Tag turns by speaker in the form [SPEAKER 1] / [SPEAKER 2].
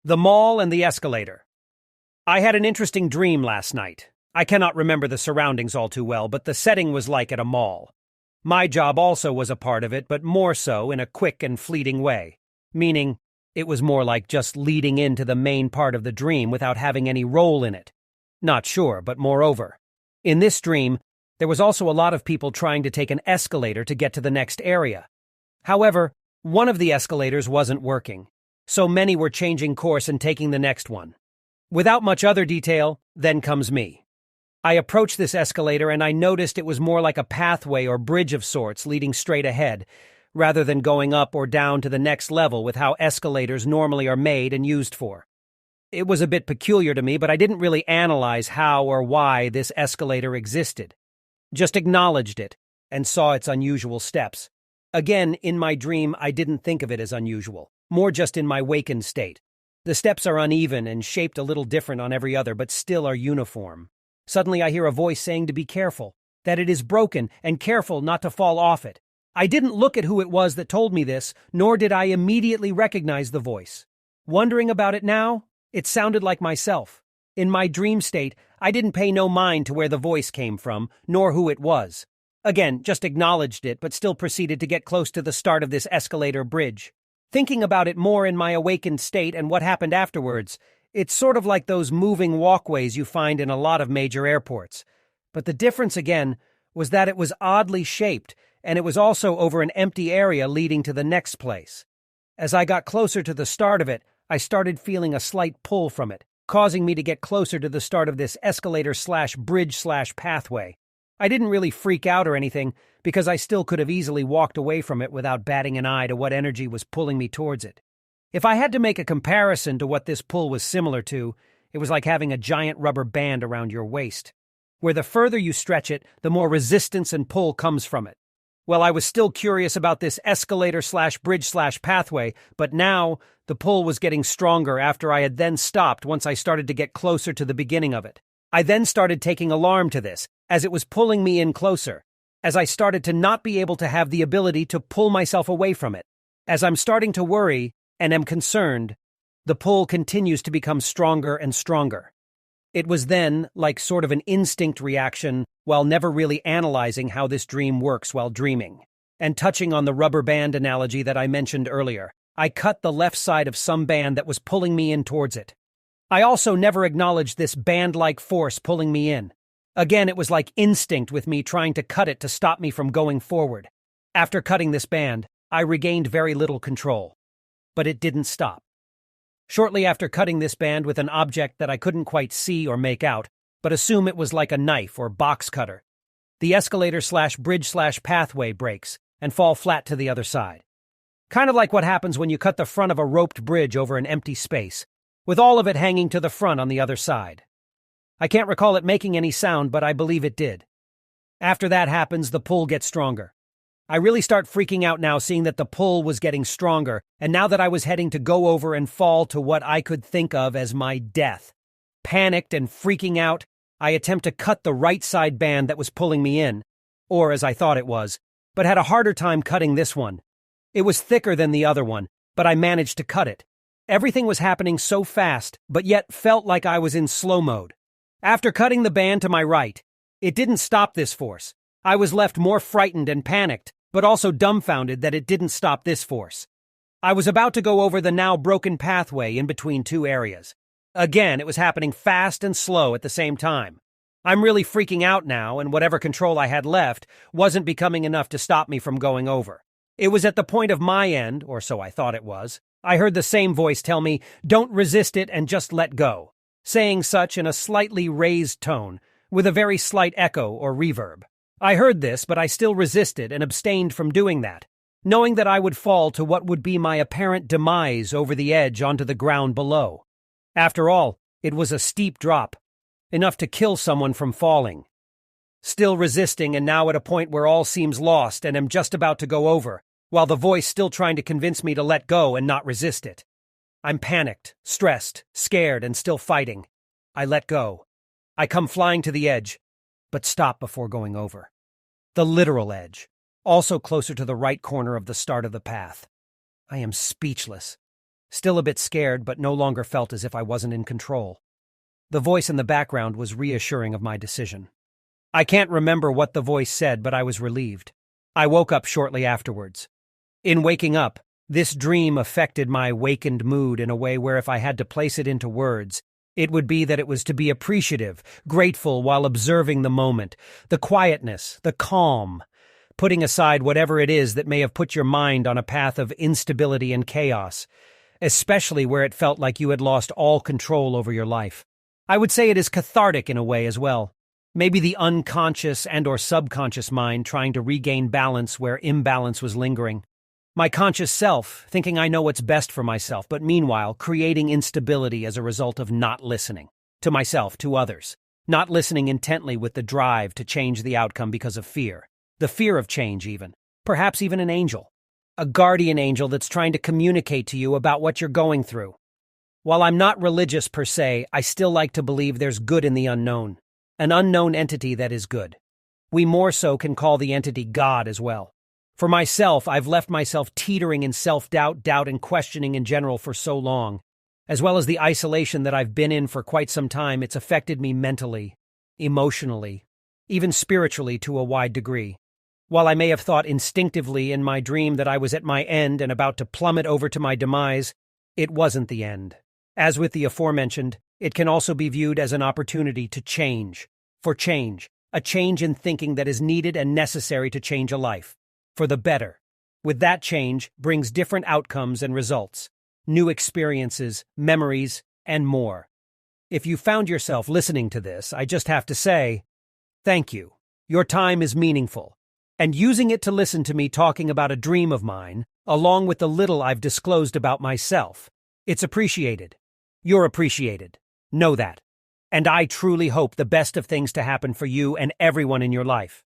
[SPEAKER 1] The Mall and the Escalator. I had an interesting dream last night. I cannot remember the surroundings all too well, but the setting was like at a mall. My job also was a part of it, but more so in a quick and fleeting way. Meaning, it was more like just leading into the main part of the dream without having any role in it. Not sure, but moreover. In this dream, there was also a lot of people trying to take an escalator to get to the next area. However, one of the escalators wasn't working, so many were changing course and taking the next one. Without much other detail, then comes me. I approached this escalator and I noticed it was more like a pathway or bridge of sorts leading straight ahead, rather than going up or down to the next level with how escalators normally are made and used for. It was a bit peculiar to me, but I didn't really analyze how or why this escalator existed. Just acknowledged it and saw its unusual steps. Again, in my dream, I didn't think of it as unusual, more just in my wakened state. The steps are uneven and shaped a little different on every other, but still are uniform. Suddenly I hear a voice saying to be careful, that it is broken, and careful not to fall off it. I didn't look at who it was that told me this, nor did I immediately recognize the voice. Wondering about it now, it sounded like myself. In my dream state, I didn't pay no mind to where the voice came from, nor who it was. Again, just acknowledged it, but still proceeded to get close to the start of this escalator bridge. Thinking about it more in my awakened state and what happened afterwards, it's sort of like those moving walkways you find in a lot of major airports. But the difference, again, was that it was oddly shaped, and it was also over an empty area leading to the next place. As I got closer to the start of it, I started feeling a slight pull from it, causing me to get closer to the start of this escalator/bridge/pathway. I didn't really freak out or anything, because I still could have easily walked away from it without batting an eye to what energy was pulling me towards it. If I had to make a comparison to what this pull was similar to, it was like having a giant rubber band around your waist, where the further you stretch it, the more resistance and pull comes from it. Well, I was still curious about this escalator/bridge/pathway, but now the pull was getting stronger after I had then stopped once I started to get closer to the beginning of it. I then started taking alarm to this, as it was pulling me in closer, as I started to not be able to have the ability to pull myself away from it. As I'm starting to worry and am concerned, the pull continues to become stronger and stronger. It was then like sort of an instinct reaction while never really analyzing how this dream works while dreaming. And touching on the rubber band analogy that I mentioned earlier, I cut the left side of some band that was pulling me in towards it. I also never acknowledged this band-like force pulling me in. Again, it was like instinct with me trying to cut it to stop me from going forward. After cutting this band, I regained very little control. But it didn't stop. Shortly after cutting this band with an object that I couldn't quite see or make out, but assume it was like a knife or box cutter, the escalator/bridge/pathway breaks and fall flat to the other side. Kind of like what happens when you cut the front of a roped bridge over an empty space, with all of it hanging to the front on the other side. I can't recall it making any sound, but I believe it did. After that happens, the pull gets stronger. I really start freaking out now, seeing that the pull was getting stronger, and now that I was heading to go over and fall to what I could think of as my death. Panicked and freaking out, I attempt to cut the right side band that was pulling me in, or as I thought it was, but had a harder time cutting this one. It was thicker than the other one, but I managed to cut it. Everything was happening so fast, but yet felt like I was in slow mode. After cutting the band to my right, it didn't stop this force. I was left more frightened and panicked, but also dumbfounded that it didn't stop this force. I was about to go over the now broken pathway in between two areas. Again, it was happening fast and slow at the same time. I'm really freaking out now, and whatever control I had left wasn't becoming enough to stop me from going over. It was at the point of my end, or so I thought it was. I heard the same voice tell me, "Don't resist it and just let go," saying such in a slightly raised tone, with a very slight echo or reverb. I heard this, but I still resisted and abstained from doing that, knowing that I would fall to what would be my apparent demise over the edge onto the ground below. After all, it was a steep drop, enough to kill someone from falling. Still resisting, and now at a point where all seems lost and am just about to go over, while the voice still trying to convince me to let go and not resist it. I'm panicked, stressed, scared, and still fighting. I let go. I come flying to the edge, but stop before going over. The literal edge, also closer to the right corner of the start of the path. I am speechless. still a bit scared but no longer felt as if I wasn't in control. The voice in the background was reassuring of my decision. I can't remember what the voice said, but I was relieved. I woke up shortly afterwards. In waking up, this dream affected my wakened mood in a way where if I had to place it into words, it would be that it was to be appreciative, grateful while observing the moment, the quietness, the calm, putting aside whatever it is that may have put your mind on a path of instability and chaos, especially where it felt like you had lost all control over your life. I would say it is cathartic in a way as well. Maybe the unconscious and/or subconscious mind trying to regain balance where imbalance was lingering. My conscious self, thinking I know what's best for myself, but meanwhile creating instability as a result of not listening. To myself, to others. Not listening intently with the drive to change the outcome because of fear. The fear of change even. Perhaps even an angel. A guardian angel that's trying to communicate to you about what you're going through. While I'm not religious per se, I still like to believe there's good in the unknown. An unknown entity that is good. We more so can call the entity God as well. For myself, I've left myself teetering in self-doubt, doubt, and questioning in general for so long. As well as the isolation that I've been in for quite some time, it's affected me mentally, emotionally, even spiritually to a wide degree. While I may have thought instinctively in my dream that I was at my end and about to plummet over to my demise, it wasn't the end. As with the aforementioned, it can also be viewed as an opportunity to change. For change. A change in thinking that is needed and necessary to change a life. For the better. With that change brings different outcomes and results. New experiences, memories, and more. If you found yourself listening to this, I just have to say, thank you. Your time is meaningful. And using it to listen to me talking about a dream of mine, along with the little I've disclosed about myself, it's appreciated. You're appreciated. Know that. And I truly hope the best of things to happen for you and everyone in your life.